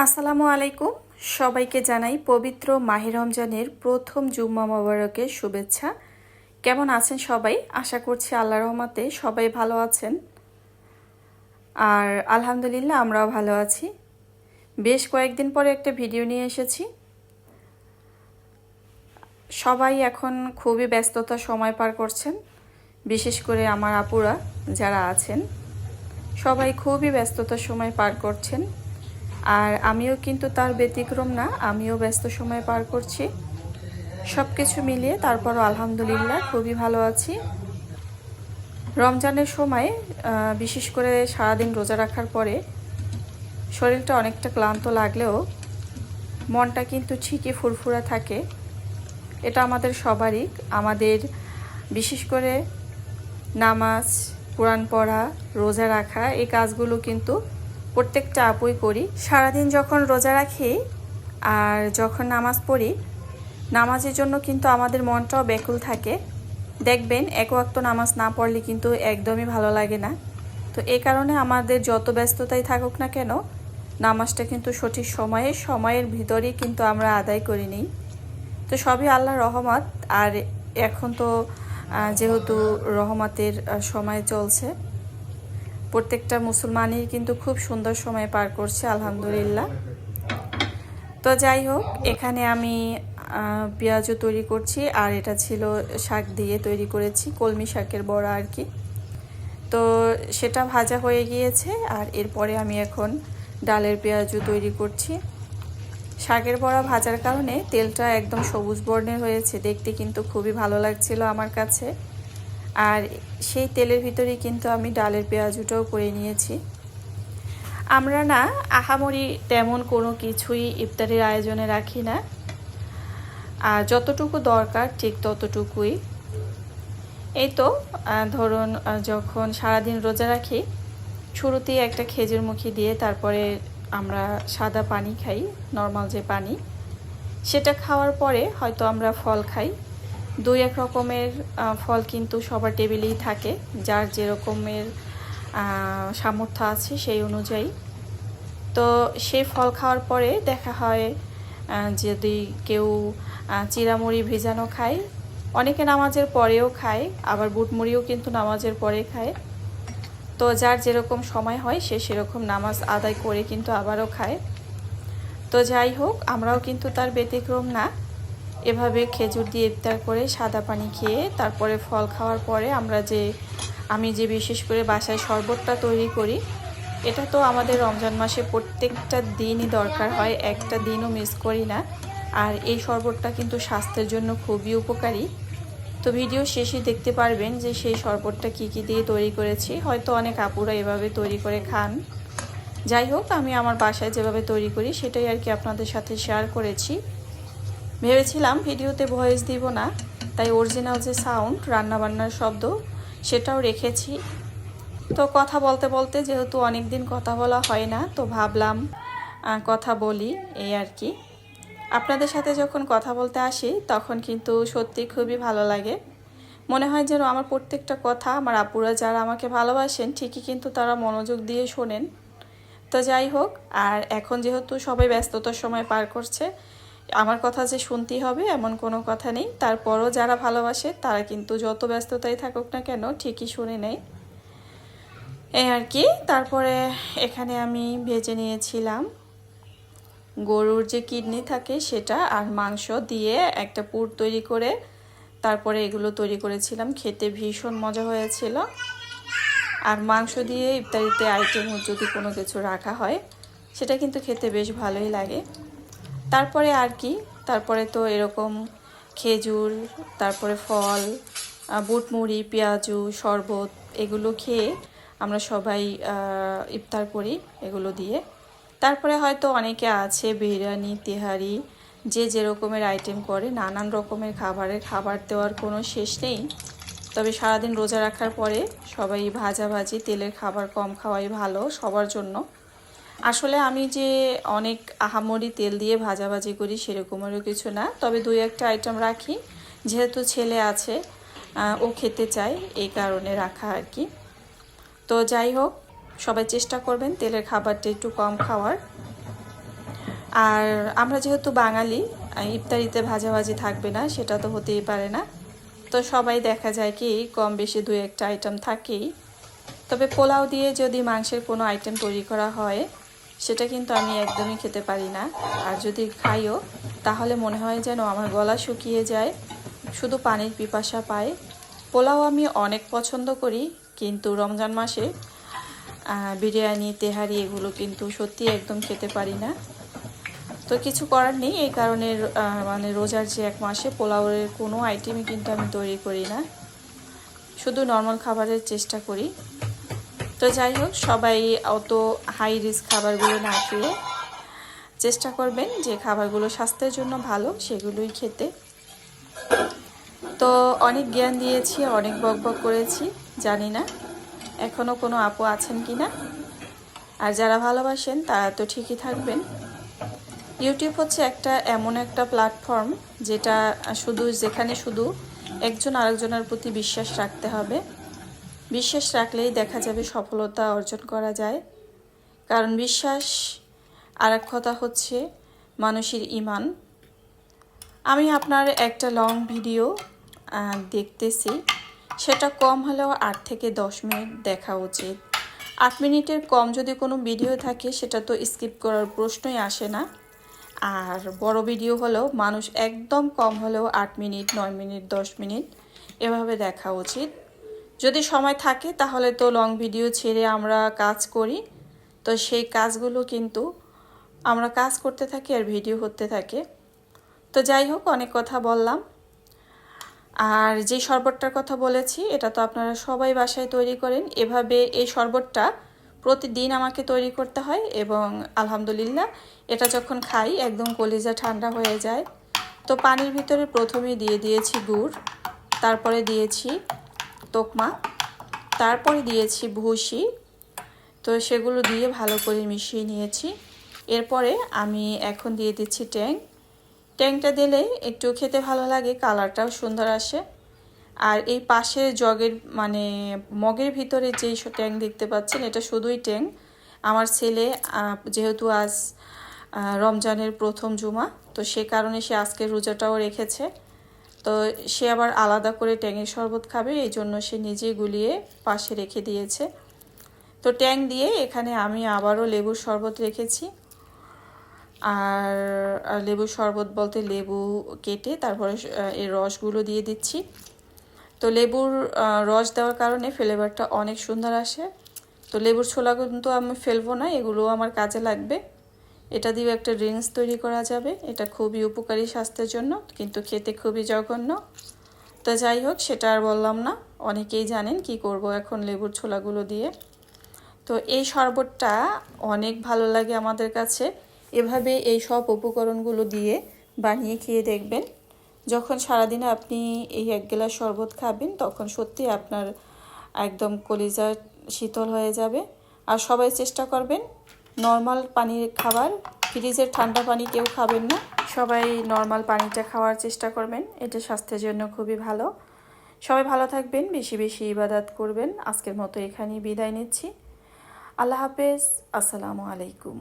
আসসালামু আলাইকুম। সবাইকে জানাই পবিত্র মাহে রমজানের প্রথম জুম্মা মোবারকের শুভেচ্ছা। কেমন আছেন সবাই? আশা করছি আল্লাহর রহমতে সবাই ভালো আছেন। আর আলহামদুলিল্লাহ আমরাও ভালো আছি। বেশ কয়েকদিন পরে একটা ভিডিও নিয়ে এসেছি। সবাই এখন খুবই ব্যস্ততার সময় পার করছেন, বিশেষ করে আমার আপুরা যারা আছেন সবাই খুবই ব্যস্ততার সময় পার করছেন। আর আমিও কিন্তু তার ব্যতিক্রম না, আমিও ব্যস্ত সময় পার করছি। সব কিছু মিলিয়ে তারপরও আলহামদুলিল্লাহ খুবই ভালো আছি। রমজানের সময় বিশেষ করে সারাদিন রোজা রাখার পরে শরীরটা অনেকটা ক্লান্ত লাগলেও মনটা কিন্তু ঠিকই ফুরফুরা থাকে। এটা আমাদের সবারই, আমাদের বিশেষ করে নামাজ, কোরআন পড়া, রোজা রাখা এই কাজগুলো কিন্তু প্রত্যেকটা আপুই করি। সারাদিন যখন রোজা রাখি আর যখন নামাজ পড়ি, নামাজের জন্য কিন্তু আমাদের মনটাও ব্যাকুল থাকে। দেখবেন এক ওয়াক্ত নামাজ না পড়লে কিন্তু একদমই ভালো লাগে না। তো এই কারণে আমাদের যত ব্যস্ততাই থাকুক না কেন, নামাজটা কিন্তু সঠিক সময়ের ভিতরেই কিন্তু আমরা আদায় করে নিই। তো সবই আল্লাহর রহমত। আর এখন তো যেহেতু রহমতের সময় চলছে, প্রত্যেকটা মুসলমানই কিন্তু খুব সুন্দর সময় পার করছে আলহামদুলিল্লাহ। তো যাই হোক, এখানে আমি পেঁয়াজও তৈরি করছি, আর এটা ছিল শাক দিয়ে তৈরি করেছি, কলমি শাকের বড়া আর কি। তো সেটা ভাজা হয়ে গিয়েছে, আর এরপরে আমি এখন ডালের পেঁয়াজও তৈরি করছি। শাকের বড়া ভাজার কারণে তেলটা একদম সবুজ বর্ণের হয়েছে, দেখতে কিন্তু খুবই ভালো লাগছিল আমার কাছে। আর সেই তেলের ভিতরেই কিন্তু আমি ডালের পেঁয়াজটাও করে নিয়েছি। আমরা না আহামরি তেমন কোনো কিছুই ইফতারের আয়োজনে রাখি না, আর যতটুকু দরকার ঠিক ততটুকুই। এই তো ধরুন, যখন সারাদিন রোজা রাখি, শুরুতেই একটা খেজুর মুখি দিয়ে তারপরে আমরা সাদা পানি খাই, নর্মাল যে পানি, সেটা খাওয়ার পরে হয়তো আমরা ফল খাই। দুই এক রকমের ফল কিন্তু সবার টেবিলেই থাকে, যার যেরকমের সামর্থ্য আছে সেই অনুযায়ী। তো সেই ফল খাওয়ার পরে দেখা হয় যদি কেউ চিড়ামুড়ি ভেজানো খায়, অনেকে নামাজের পরেও খায়, আবার বুটমুড়িও কিন্তু নামাজের পরে খায়। তো যার যেরকম সময় হয় সে সেরকম নামাজ আদায় করে কিন্তু আবারও খায়। তো যাই হোক, আমরাও কিন্তু তার ব্যতিক্রম না। এভাবে খেজুর দিয়ে ইফতার করে সাদা পানি খেয়ে তারপরে ফল খাওয়ার পরে আমি যে বিশেষ করে বাসায় শরবতটা তৈরি করি, এটা তো আমাদের রমজান মাসে প্রত্যেকটা দিনই দরকার হয়, একটা দিনও মিস করি না। আর এই শরবতটা কিন্তু স্বাস্থ্যের জন্য খুবই উপকারী। তো ভিডিও শেষে দেখতে পারবেন যে সেই শরবতটা কী কী দিয়ে তৈরি করেছি। হয়তো অনেক আপুরা এভাবে তৈরি করে খান। যাই হোক, আমি আমার বাসায় যেভাবে তৈরি করি সেটাই আর কি আপনাদের সাথে শেয়ার করেছি। ভেবেছিলাম ভিডিওতে ভয়েস দিব না, তাই অরিজিনাল যে সাউন্ড, রান্নাবান্নার শব্দ, সেটাও রেখেছি। তো কথা বলতে বলতে যেহেতু অনেক দিন কথা বলা হয় না, তো ভাবলাম কথা বলি, এই আর কি। আপনাদের সাথে যখন কথা বলতে আসি তখন কিন্তু সত্যি খুবই ভালো লাগে। মনে হয় যেন আমার প্রত্যেকটা কথা আমার আপুরা যারা আমাকে ভালোবাসেন ঠিকই কিন্তু তারা মনোযোগ দিয়ে শোনেন। তো যাই হোক, আর এখন যেহেতু সবাই ব্যস্ততার সময় পার করছে, আমার কথা যে শুনতেই হবে এমন কোনো কথা নেই। তারপরও যারা ভালোবাসে তারা কিন্তু যত ব্যস্ততাই থাকুক না কেন ঠিকই শুনে নেয়, এই আর কি। তারপরে এখানে আমি ভেজে নিয়েছিলাম গরুর যে কিডনি থাকে সেটা, আর মাংস দিয়ে একটা পুর তৈরি করে তারপরে এগুলো তৈরি করেছিলাম। খেতে ভীষণ মজা হয়েছিল। আর মাংস দিয়ে ইফতারিতে আইটেম যদি কোনো কিছু রাখা হয় সেটা কিন্তু খেতে বেশ ভালোই লাগে। তারপরে আর কি, তারপরে তো এরকম খেজুর, তারপরে ফল, বুটমুড়ি, পেঁয়াজু, শরবত, এগুলো খেয়ে আমরা সবাই ইফতার করি এগুলো দিয়ে। তারপরে হয়তো অনেকে আছে বিরিয়ানি, তেহারি, যে যেরকমের আইটেম করে, নানান রকমের খাবার দেওয়ার কোনো শেষ নেই। তবে সারাদিন রোজা রাখার পরে সবাই ভাজাভাজি তেলের খাবার কম খাওয়াই ভালো সবার জন্য। আসলে আমি যে অনেক আহামরি তেল দিয়ে ভাজাভাজি করি সেরকমেরও কিছু না, তবে দুই একটা আইটেম রাখি, যেহেতু ছেলে আছে ও খেতে চায়, এই কারণে রাখা আর কি। তো যাই হোক, সবাই চেষ্টা করবেন তেলের খাবারটা একটু কম খাওয়ার। আর আমরা যেহেতু বাঙালি, ইফতারিতে ভাজাভাজি থাকবে না সেটা তো হতেই পারে না। তো সবাই দেখা যায় কি কম বেশি দু একটা আইটেম থাকেই। তবে পোলাও দিয়ে যদি মাংসের কোনো আইটেম তৈরি করা হয় সেটা কিন্তু আমি একদমই খেতে পারি না। আর যদি খাইও তাহলে মনে হয় যেন আমার গলা শুকিয়ে যায়, শুধু পানির পিপাসা পায়। পোলাও আমি অনেক পছন্দ করি, কিন্তু রমজান মাসে বিরিয়ানি তেহারি এগুলো কিন্তু সত্যি একদম খেতে পারি না। তো কিছু করার নেই, এই কারণে মানে রোজার যে এক মাসে পোলাওয়ের কোনো আইটেমই কিন্তু আমি তৈরি করি না, শুধু নর্মাল খাবারের চেষ্টা করি। তো যাই হোক, সবাই অত হাই রিস্ক খাবারগুলো না খেয়ে চেষ্টা করবেন যে খাবারগুলো স্বাস্থ্যের জন্য ভালো সেগুলোই খেতে। তো অনেক জ্ঞান দিয়েছি, অনেক বকবক করেছি, জানি না এখনও কোনো আপু আছেন কি না। আর যারা ভালোবাসেন তারা তো ঠিকই থাকবেন। ইউটিউব হচ্ছে এমন একটা প্ল্যাটফর্ম যেখানে শুধু একজন আরেকজনের প্রতি বিশ্বাস রাখতে হবে। বিশ্বাস রাখলেই দেখা যাবে সফলতা অর্জন করা যায়। কারণ বিশ্বাস আর এক কথা হচ্ছে মানুষের ঈমান। আমি আপনার একটা লং ভিডিও দেখতেছি, সেটা কম হলেও 8 থেকে 10 মিনিট দেখা উচিত। 8 মিনিটের কম যদি কোনো ভিডিও থাকে সেটা তো স্কিপ করার প্রশ্নই আসে না। আর বড় ভিডিও হলেও মানুষ একদম কম হলেও 8 মিনিট, 9 মিনিট, 10 মিনিট এভাবে দেখা উচিত। যদি সময় থাকে তাহলে তো লং ভিডিও ছেড়ে আমরা কাজ করি, তো সেই কাজগুলো কিন্তু আমরা কাজ করতে থাকি আর ভিডিও হতে থাকে। তো যাই হোক, অনেক কথা বললাম। আর যে শরবতটার কথা বলেছি এটা তো আপনারা সবাই বাসায় তৈরি করেন। এভাবে এই শরবতটা প্রতিদিন আমাকে তৈরি করতে হয় এবং আলহামদুলিল্লাহ এটা যখন খাই একদম কলিজা ঠান্ডা হয়ে যায়। তো পানির ভিতরে প্রথমে দিয়ে দিয়েছি গুড়, তারপরে দিয়েছি তোকমা, তারপরে দিয়েছি ভুসি। তো সেগুলো দিয়ে ভালো করে মিশিয়ে নিয়েছি। এরপরে আমি এখন দিয়ে দিচ্ছি ট্যাংটা দিলে একটু খেতে ভালো লাগে, কালারটাও সুন্দর আসে। আর এই পাশের জগের মানে মগের ভিতরে যেই ট্যাং দেখতে পাচ্ছেন এটা শুধুই ট্যাং। আমার ছেলে যেহেতু আজ রমজানের প্রথম জুমা, তো সে কারণে সে আজকে রোজাটাও রেখেছে। তো সে আবার আলাদা করে ট্যাংয়ের শরবত খাবে, এই জন্য সে নিজেই গুলিয়ে পাশে রেখে দিয়েছে। তো ট্যাং দিয়ে এখানে আমি আবারও লেবুর শরবত রেখেছি। আর লেবুর শরবত বলতে লেবু কেটে তারপরে এর রসগুলো দিয়ে দিচ্ছি। তো লেবুর রস দেওয়ার কারণে ফ্লেভারটা অনেক সুন্দর আসে। তো লেবুর ছোলা কিন্তু আমি ফেলবো না, এগুলো আমার কাজে লাগবে। এটা দিয়ে একটা ড্রিঙ্কস তৈরি করা যাবে, এটা খুবই উপকারী স্বাস্থ্যের জন্য, কিন্তু খেতে খুবই জঘন্য। তো যাই হোক, সেটা আর বললাম না, অনেকেই জানেন কি করব এখন লেবুর ছোলাগুলো দিয়ে। তো এই শরবতটা অনেক ভালো লাগে আমাদের কাছে। এভাবে এই সব উপকরণগুলো দিয়ে বানিয়ে খেয়ে দেখবেন। যখন সারাদিনে আপনি এই 1 গ্লাস শরবত খাবেন তখন সত্যি আপনার একদম কলিজা শীতল হয়ে যাবে। আর সবাই চেষ্টা করবেন নর্মাল পানির খাবার, ফ্রিজের ঠান্ডা পানি কেউ খাবেন না, সবাই নর্মাল পানিটা খাওয়ার চেষ্টা করবেন, এটা স্বাস্থ্যের জন্য খুবই ভালো। সবাই ভালো থাকবেন, বেশি বেশি ইবাদত করবেন। আজকের মতো এখানেই বিদায় নিচ্ছি। আল্লাহ হাফেজ, আসসালামু আলাইকুম।